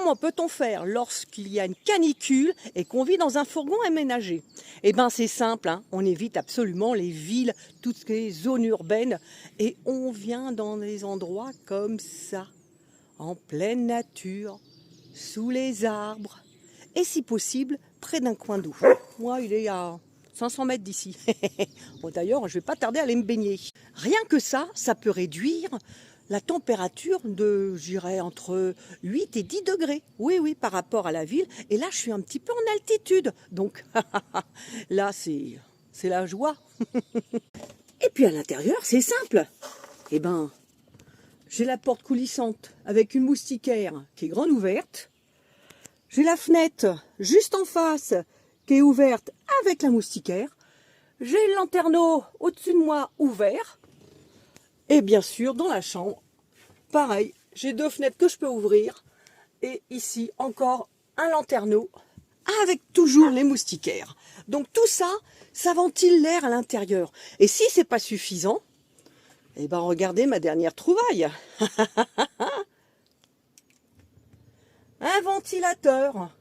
comment peut-on faire lorsqu'il y a une canicule et qu'on vit dans un fourgon aménagé? Eh bien c'est simple, hein, on évite absolument les villes, toutes les zones urbaines et on vient dans des endroits comme ça, en pleine nature, sous les arbres et si possible près d'un coin d'eau. Moi il est à 500 mètres d'ici. Bon, d'ailleurs je ne vais pas tarder à aller me baigner. Rien que ça, ça peut réduire la température de, j'irais, entre 8 et 10 degrés. Oui, oui, par rapport à la ville. Et là, je suis un petit peu en altitude. Donc, là, c'est la joie. Et puis, à l'intérieur, c'est simple. Eh ben, j'ai la porte coulissante avec une moustiquaire qui est grande ouverte. J'ai la fenêtre juste en face qui est ouverte avec la moustiquaire. J'ai le lanterneau au-dessus de moi ouvert. Et bien sûr, dans la chambre, pareil, j'ai 2 fenêtres que je peux ouvrir. Et ici, encore un lanterneau avec toujours les moustiquaires. Donc tout ça, ça ventile l'air à l'intérieur. Et si c'est pas suffisant, eh ben regardez ma dernière trouvaille. Un ventilateur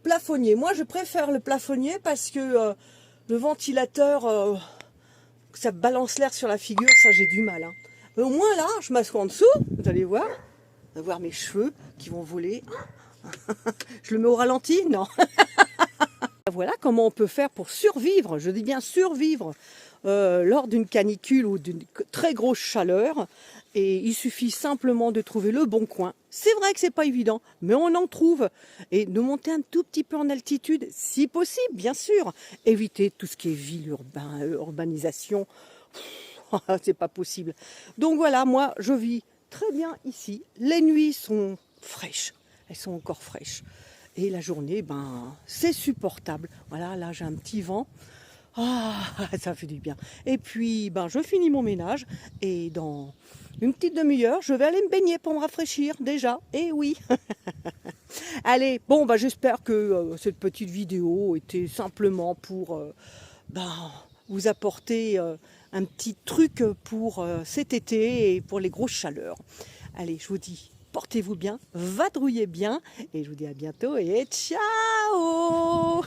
plafonnier. Moi, je préfère le plafonnier parce que le ventilateur... ça balance l'air sur la figure, ça j'ai du mal. Hein. Mais au moins là, je m'assois en dessous, vous allez voir. Vous allez voir mes cheveux qui vont voler. Je le mets au ralenti? Non. Voilà comment on peut faire pour survivre, je dis bien survivre, lors d'une canicule ou d'une très grosse chaleur. Et il suffit simplement de trouver le bon coin. C'est vrai que c'est pas évident, mais on en trouve. Et de monter un tout petit peu en altitude, si possible, bien sûr. Éviter tout ce qui est ville, urbanisation. C'est pas possible. Donc voilà, moi, je vis très bien ici. Les nuits sont fraîches. Elles sont encore fraîches. Et la journée, ben, c'est supportable. Voilà, là, j'ai un petit vent. Ah, ça fait du bien. Et puis, ben, je finis mon ménage. Et dans une petite demi-heure, je vais aller me baigner pour me rafraîchir déjà. Et oui. Allez, bon, ben, j'espère que cette petite vidéo était simplement pour vous apporter un petit truc pour cet été et pour les grosses chaleurs. Allez, je vous dis, portez-vous bien, vadrouillez bien. Et je vous dis à bientôt et ciao.